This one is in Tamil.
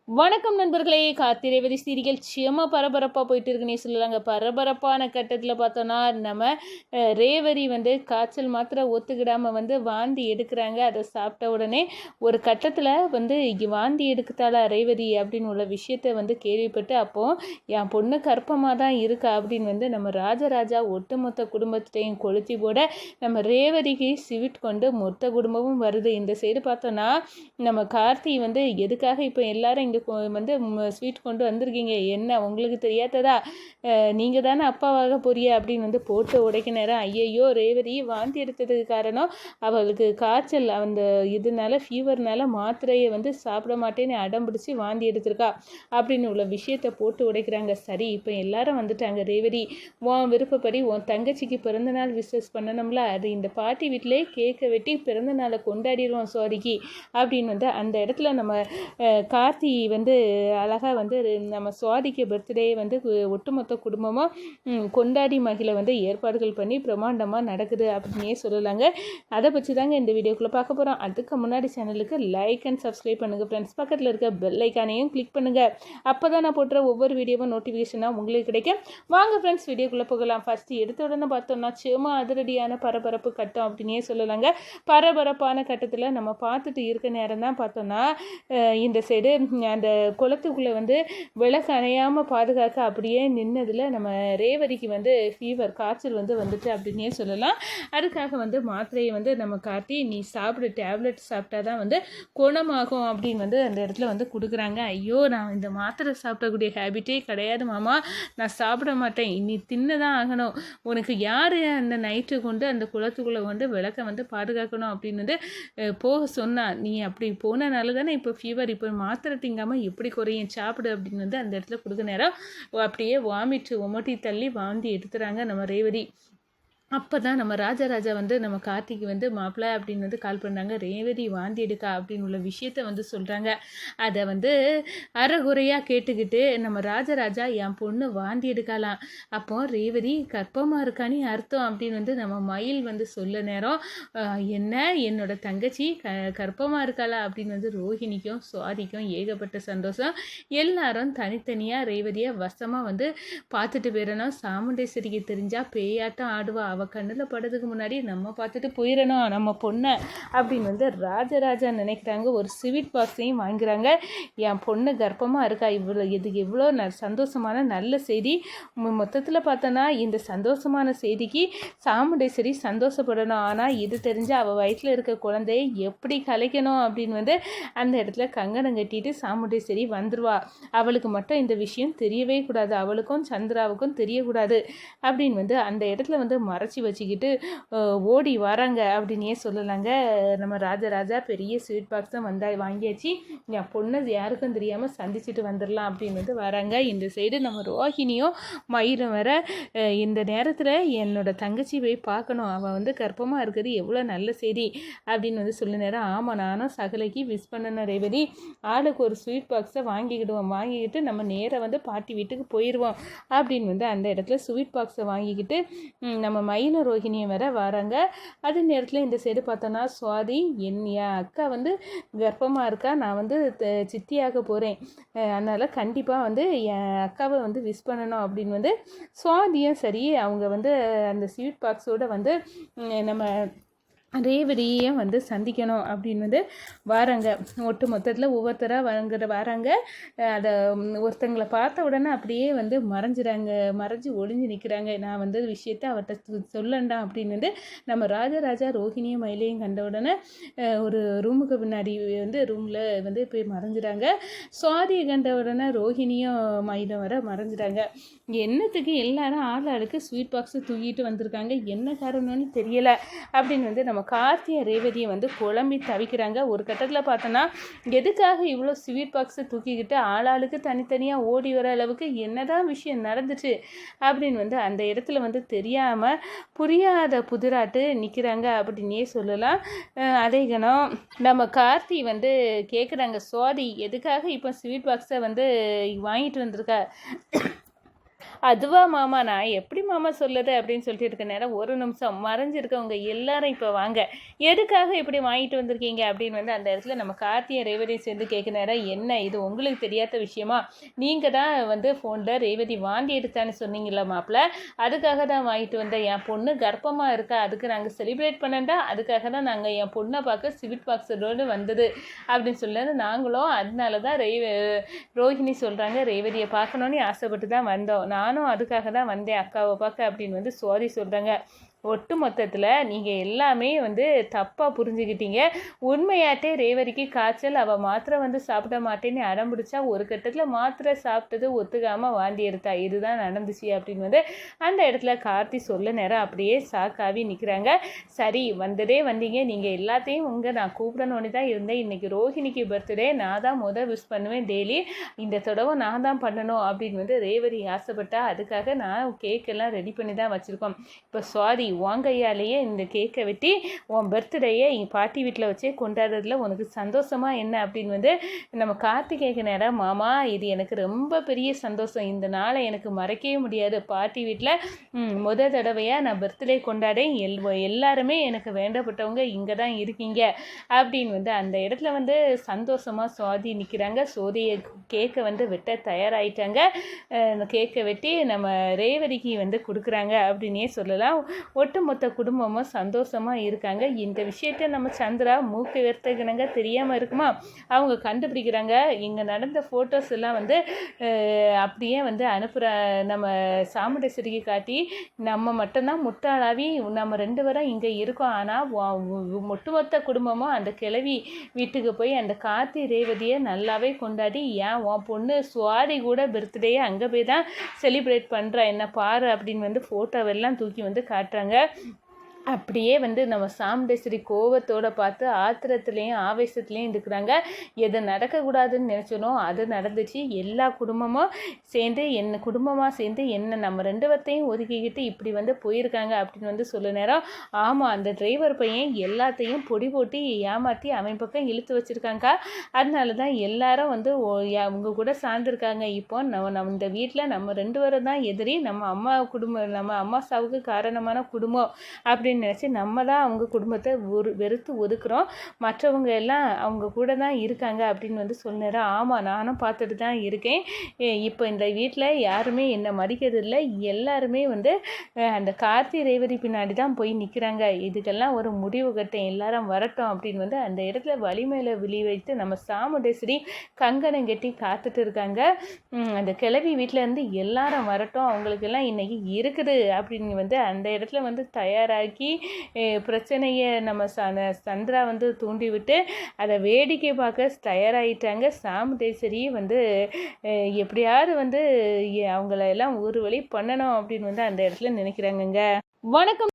வணக்கம் நண்பர்களே. காத்திரேவதி சீரியல் செம பரபரப்பாக போயிட்டு இருக்குன்னே சொல்லலாங்க. பரபரப்பான கட்டத்தில் பார்த்தோன்னா நம்ம ரேவதி காய்ச்சல் மாத்திரை ஒத்துக்கிடாமல் வாந்தி எடுக்கிறாங்க. அதை சாப்பிட்ட உடனே ஒரு கட்டத்தில் வாந்தி எடுக்கத்தால ரேவதி அப்படின்னு உள்ள விஷயத்தை கேள்விப்பட்டு அப்போது என் பொண்ணு கர்ப்பமாக தான் இருக்கா அப்படின்னு நம்ம ராஜராஜா ஒட்டுமொத்த குடும்பத்தையும் கொளுத்தி போட நம்ம ரேவதிக்கு சிவிட் கொண்டு மொத்த குடும்பமும் வருது. இந்த சைடு பார்த்தோன்னா நம்ம கார்த்தி எதுக்காக இப்போ எல்லாரும் ஸ்வீட் கொண்டு வந்திருக்கீங்க, என்ன உங்களுக்கு தெரியாததா, நீங்கள் தானே அப்பாவாக போறிய அப்படின்னு போட்டு உடைக்க நேரம் ஐயையோ ரேவதி வாந்தி எடுத்ததுக்கு காரணம் அவளுக்கு காய்ச்சல் அந்த இதனால ஃபீவர்னால மாத்திரையை சாப்பிட மாட்டேன்னு அடம் பிடிச்சி வாந்தி எடுத்திருக்கா அப்படின்னு உள்ள விஷயத்தை போட்டு உடைக்கிறாங்க. சரி, இப்போ எல்லாரும் வந்துட்டாங்க. ரேவதி, உன் விருப்பப்படி உன் தங்கச்சிக்கு பிறந்தநாள் விசேஷ் பண்ணணும்ல, அது இந்த பாட்டி வீட்டிலே கேக்கை வெட்டி பிறந்தநாளை கொண்டாடிடுவோம் சாரிக்கு அப்படின்னு அந்த இடத்துல நம்ம கார்த்தி அழகாக நம்ம சுவாதிக்கு பர்த்டே ஒட்டுமொத்த குடும்பமாக கொண்டாடி மகிழ ஏற்பாடுகள் பண்ணி பிரம்மாண்டமாக நடக்குது அப்படின்னே சொல்லலாங்க. அதை பற்றி தாங்க இந்த வீடியோக்குள்ளே பார்க்க போகிறோம். அதுக்கு முன்னாடி சேனலுக்கு லைக் அண்ட் சப்ஸ்கிரைப் பண்ணுங்கள் ஃப்ரெண்ட்ஸ். பக்கத்தில் இருக்க பெல் ஐக்கானையும் கிளிக் பண்ணுங்கள். அப்போ தான் நான் போட்டுற ஒவ்வொரு வீடியோவும் நோட்டிஃபிகேஷனாக உங்களுக்கு கிடைக்கும். வாங்க ஃப்ரெண்ட்ஸ், வீடியோக்குள்ளே போகலாம். ஃபஸ்ட்டு எடுத்த உடனே பார்த்தோம்னா சும்மா அதிரடியான பரபரப்பு கட்டம் அப்படின்னே சொல்லலாங்க. பரபரப்பான கட்டத்தில் நம்ம பார்த்துட்டு இருக்க நேரம் தான் பார்த்தோம்னா இந்த சைடு அந்த குளத்துக்குள்ளே விளக்கு அணையாமல் பாதுகாக்க அப்படியே நின்னதில் நம்ம ரேவதிக்கு ஃபீவர் காய்ச்சல் வந்துட்டு அப்படின்னே சொல்லலாம். அதுக்காக மாத்திரையை நம்ம காட்டி நீ சாப்பிடு, டேப்லெட் சாப்பிட்டா தான் குணமாகும் அப்படின்னு அந்த இடத்துல கொடுக்குறாங்க. ஐயோ, நான் இந்த மாத்திரை சாப்பிடக்கூடிய ஹேபிட்டே கிடையாது மாமா, நான் சாப்பிட மாட்டேன், நீ தின்னு தான் ஆகணும், உனக்கு யார் அந்த நைட்டு கொண்டு அந்த குளத்துக்குள்ளே விளக்கை பாதுகாக்கணும் அப்படின்னு போக சொன்னா, நீ அப்படி போனனால தானே இப்போ ஃபீவர், இப்போ மாத்திரை திங்காமல் எப்படி குறையும், சாப்பிடு அப்படின்னு அந்த இடத்துல கொடுக்க நேரம் அப்படியே வாமிட்டு ஒமட்டி தள்ளி வாந்தி எடுத்துறாங்க நம்ம ரேவதி. அப்போ தான் நம்ம ராஜராஜா நம்ம கார்த்திக்கு மாப்பிள்ளை அப்படின்னு கால் பண்ணாங்க. ரேவதி வாந்தி எடுக்கா அப்படின்னு உள்ள விஷயத்த சொல்கிறாங்க. அதை அறகுறையாக கேட்டுக்கிட்டு நம்ம ராஜராஜா என் பொண்ணு வாந்தி எடுக்கலாம், அப்போ ரேவதி கர்ப்பமாக இருக்கானே அர்த்தம் அப்படின்னு நம்ம மயில் சொல்ல நேரம் என்ன என்னோட தங்கச்சி கர்ப்பமாக இருக்காளா அப்படின்னு ரோஹிணிக்கும் சுவாதிக்கும் ஏகப்பட்ட சந்தோஷம். எல்லாரும் தனித்தனியாக ரேவதியை வசமாக பார்த்துட்டு போயிடணும். சாமுண்டேஸ்வரிக்கு தெரிஞ்சால் பேயாட்டம் ஆடுவா, அவள் கண்ணில் படுறதுக்கு முன்னாடி நம்ம பார்த்துட்டு போயிடணும் நம்ம பொண்ணை அப்படின்னு ராஜராஜா நினைக்கிறாங்க. ஒரு ஸ்வீட் பாக்ஸையும் வாங்குறாங்க. என் பொண்ணு கர்ப்பமாக இருக்கா, எவ்வளோ சந்தோஷமான நல்ல செய்தி. மொத்தத்தில் பார்த்தோன்னா இந்த சந்தோஷமான செய்திக்கு சாமுண்டேஸ்வரி சந்தோஷப்படணும். ஆனால் இது தெரிஞ்சு அவள் வயிற்றில் இருக்க குழந்தைய எப்படி கலைக்கணும் அப்படின்னு அந்த இடத்துல கங்கணம் கட்டிட்டு சாமுண்டேஸ்வரி வந்துடுவா. அவளுக்கு மட்டும் இந்த விஷயம் தெரியவே கூடாது, அவளுக்கும் சந்திராவுக்கும் தெரியக்கூடாது அப்படின்னு அந்த இடத்துல மறைச்சி வச்சுக்கிட்டு ஓடி வராங்க அப்படின்னே சொல்லலாங்க. நம்ம ராஜராஜா பெரிய ஸ்வீட் பாக்ஸை வாங்கியாச்சு, என் பொண்ணு யாருக்கும் தெரியாமல் சந்திச்சுட்டு வந்துடலாம் அப்படின்னு வராங்க. இந்த சைடு நம்ம ரோஹிணியும் மயிரும் வர இந்த நேரத்தில் என்னோட தங்கச்சி போய் பார்க்கணும், அவள் கர்ப்பமாக இருக்குது, எவ்வளோ நல்ல செய்தி அப்படின்னு சொல்ல நேரம் ஆமாம் நானும் சகலைக்கு விஷ் பண்ணணும் ரேவதி, ஆளுக்கு ஒரு ஸ்வீட் பாக்ஸை வாங்கிக்கிட்டு நம்ம நேராக பாட்டி வீட்டுக்கு போயிடுவோம் அப்படின்னு அந்த இடத்துல ஸ்வீட் பாக்ஸை வாங்கிக்கிட்டு நம்ம மயில ரோஹிணியை வேற வராங்க. அதே நேரத்தில் இந்த சைடு பார்த்தோன்னா சுவாதி என் அக்கா கர்ப்பமாக இருக்கா, நான் சித்தியாக போகிறேன், அதனால் கண்டிப்பாக என் அக்காவை விஷ் பண்ணணும் அப்படின்னு சுவாதியும் சரி அவங்க அந்த ஸ்வீட் பாக்ஸோடு நம்ம ரேவதியும் சந்திக்கணும் அப்படின்னு வராங்க. ஒட்டு மொத்தத்தில் ஒவ்வொருத்தராக வராங்க. அதை ஒருத்தங்களை பார்த்த உடனே அப்படியே மறைஞ்சு ஒளிஞ்சு நிற்கிறாங்க. நான் விஷயத்தை அவர்கிட்ட சொல்லண்டா அப்படின்னு நம்ம ராஜராஜா ரோஹிணியும் மயிலையும் கண்ட உடனே ஒரு ரூமுக்கு பின்னாடி ரூமில் போய் மறைஞ்சிடாங்க. சுவாதியை கண்ட உடனே ரோஹிணியும் மயிலும் வர மறைஞ்சிடாங்க. என்னத்துக்கு எல்லாரும் ஆளுக்கு ஸ்வீட் பாக்ஸை தூக்கிட்டு வந்திருக்காங்க, என்ன காரணம்னு தெரியலை அப்படின்னு நம்ம கார்த்தியை ரேவதியை குழம்பி தவிக்கிறாங்க. ஒரு கட்டத்தில் பார்த்தோன்னா எதுக்காக இவ்வளோ ஸ்வீட் பாக்ஸை தூக்கிக்கிட்டு ஆளாளுக்கு தனித்தனியாக ஓடி வர அளவுக்கு என்னதான் விஷயம் நடந்துச்சு அப்படின்னு அந்த இடத்துல தெரியாமல் புரியாத புதிராட்டு நிற்கிறாங்க அப்படின்னே சொல்லலாம். அதே கணம் நம்ம கார்த்தி கேட்குறாங்க, சுவாதி எதுக்காக இப்போ ஸ்வீட் பாக்ஸை வாங்கிட்டு வந்திருக்கா அதுவா மாமா நான் எப்படி மாமா சொல்லுது அப்படின்னு சொல்லிட்டு இருக்க நேரம் ஒரு நிமிஷம் மறைஞ்சிருக்கவங்க எல்லாரும் இப்போ வாங்க, எதுக்காக இப்படி வாங்கிட்டு வந்திருக்கீங்க அப்படின்னு வந்து அந்த இடத்துல நம்ம கார்த்தியும் ரேவதியும் சேர்ந்து கேட்க நேரம், என்ன இது உங்களுக்கு தெரியாத விஷயமா? நீங்கள் தான் வந்து ஃபோனில் ரேவதி வாந்தி எடுத்தான்னு சொன்னீங்களா மாப்பிள்ள, அதுக்காக தான் வாங்கிட்டு வந்தேன். என் பொண்ணு கர்ப்பமாக இருக்கா, அதுக்கு நாங்கள் செலிப்ரேட் பண்ணண்டா, அதுக்காக தான் நாங்கள் என் பொண்ணை பார்க்க ஸ்வீட் பாக்ஸோடு வந்தது அப்படின்னு சொல்லி நாங்களும் அதனால தான் ரோஹிணி சொல்கிறாங்க, ரேவதியை பார்க்கணுன்னு ஆசைப்பட்டு தான் வந்தோம், நானும் அதுக்காக தான் வந்தேன் அக்காவை பார்க்க அப்படின்னு வந்து சோதி சொல்கிறாங்க. ஒட்டு மொத்தத்தில் நீங்கள் எல்லாமே வந்து தப்பாக புரிஞ்சுக்கிட்டீங்க. உண்மையாட்டே ரேவதிக்கு காய்ச்சல், அவள் மாத்திரை வந்து சாப்பிட மாட்டேன்னு அடம் பிடிச்சா ஒரு கட்டத்தில் மாத்திரை சாப்பிட்டது ஒத்துக்காமல் வாந்தி எடுத்தா, இதுதான் நடந்துச்சு அப்படின்னு வந்து அந்த இடத்துல கார்த்தி சொல்ல நேரம் அப்படியே சாக்காவி நிற்கிறாங்க. சரி வந்ததே வந்தீங்க, நீங்கள் எல்லாத்தையும் நான் கூப்பிடணுன்னு தான் இருந்தேன். இன்றைக்கி ரோஹிணிக்கு பர்த்டே, நான் தான் விஷ் பண்ணுவேன் டெய்லி, இந்த தடவை நான் தான் பண்ணணும் அப்படின்னு வந்து ரேவதி ஆசைப்பட்டா, அதுக்காக நான் கேக்கெல்லாம் ரெடி பண்ணி தான் வச்சுருக்கோம். இப்போ சுவாதி உன் கையாலேயே இந்த கேக்கை வெட்டி உன் பர்த்டேயை எங்கள் பாட்டி வீட்டில் வச்சே கொண்டாடுறதுல உனக்கு சந்தோஷமா என்ன அப்படின்னு வந்து நம்ம கார்த்திகேயக்கு நேரம், மாமா இது எனக்கு ரொம்ப பெரிய சந்தோஷம், இந்த நாளை எனக்கு மறக்கவே முடியாது. பாட்டி வீட்டில் தடவையாக நான் பர்த்டே கொண்டாடேன், எல்லாருமே எனக்கு வேண்டப்பட்டவங்க இங்கே தான் இருக்கீங்க அப்படின்னு வந்து அந்த இடத்துல வந்து சந்தோஷமாக சுவாதி நிற்கிறாங்க. சோதியை கேக்கை வந்து வெட்ட தயாராகிட்டாங்க. கேக்கை வெட்டி நம்ம ரேவதிக்கு வந்து கொடுக்குறாங்க அப்படின்னே சொல்லலாம். ஒட்டுமொத்த குடும்பமும் சந்தோஷமாக இருக்காங்க. இந்த விஷயத்த நம்ம சந்திரா மூக்கு வெறுத்தகினங்க தெரியாமல் இருக்குமா, அவங்க கண்டுபிடிக்கிறாங்க. இங்கே நடந்த ஃபோட்டோஸ் எல்லாம் வந்து அப்படியே வந்து அனுப்புகிற நம்ம சாமுண்டேஸ்வரிக்கு காட்டி, நம்ம மட்டும்தான் முட்டாளாவி நம்ம 2 பேரும் இங்கே இருக்கோம், ஆனால் ஒட்டுமொத்த குடும்பமும் அந்த கிழவி வீட்டுக்கு போய் அந்த கார்த்தி ரேவதியை நல்லாவே கொண்டாடி, ஏன் உன் பொண்ணு சுவாதி கூட பர்த்டேயை அங்கே போய் தான் செலிப்ரேட் பண்ணுறா, என்ன பாரு அப்படின்னு வந்து ஃபோட்டோவெல்லாம் தூக்கி வந்து காட்டுறாங்க. அப்படியே வந்து நம்ம சாமுண்டேஸ்வரி கோவத்தோடு பார்த்து ஆத்திரத்துலேயும் ஆவேசத்துலேயும் இருக்கிறாங்க. எது நடக்கக்கூடாதுன்னு நினச்சனோ அது நடந்துச்சு. எல்லா குடும்பமும் சேர்ந்து குடும்பமாக சேர்ந்து நம்ம 2 பேர்த்தையும் ஒதுக்கிக்கிட்டு இப்படி வந்து போயிருக்காங்க அப்படின்னு வந்து சொல்ல நேரம், ஆமாம் அந்த டிரைவர் பையன் எல்லாத்தையும் பொடி போட்டு ஏமாற்றி அவன் பக்கம் இழுத்து வச்சுருக்காங்க. அதனால தான் எல்லாரும் வந்து அவங்க கூட சார்ந்திருக்காங்க. இப்போ நம்ம இந்த வீட்டில் நம்ம 2 பேரும் தான் எதிரி, நம்ம அம்மா சாவுக்கு காரணமான குடும்பம் அப்படின்னு நினச்சி நம்ம தான் அவங்க குடும்பத்தை வெறுத்து ஒதுக்குறோம், மற்றவங்க எல்லாம் அவங்க கூட தான் இருக்காங்க அப்படின்னு வந்து சொன்னார். ஆமாம் நானும் பார்த்துட்டு தான் இருக்கேன். இப்போ இந்த வீட்டில் யாருமே என்னை மதிக்கிறதில்லை, எல்லாருமே வந்து அந்த கார்த்தி ரேவதி பின்னாடி தான் போய் நிற்கிறாங்க. இதுக்கெல்லாம் ஒரு முடிவு கட்டேன், எல்லாரும் வரட்டும் அப்படின்னு வந்து அந்த இடத்துல வலிமையில் விழி வைத்து நம்ம சாமுண்டேஸ்வரி கங்கணம் கட்டி காத்துட்டு இருக்காங்க. அந்த கிளவி வீட்டிலேருந்து எல்லாரும் வரட்டும், அவங்களுக்கெல்லாம் இன்றைக்கி இருக்குது அப்படின்னு வந்து அந்த இடத்துல வந்து தயாராகி பிரச்சனையை நம்ம சந்திரா வந்து தூண்டிவிட்டு அதை வேடிக்கை பார்க்க தயாராகிட்டாங்க. சாமுண்டேஸ்வரி வந்து எப்படியாவது வந்து அவங்கள எல்லாம் ஒரு வழி பண்ணணும் அப்படின்னு வந்து அந்த இடத்துல நினைக்கிறாங்கங்க. வணக்கம்.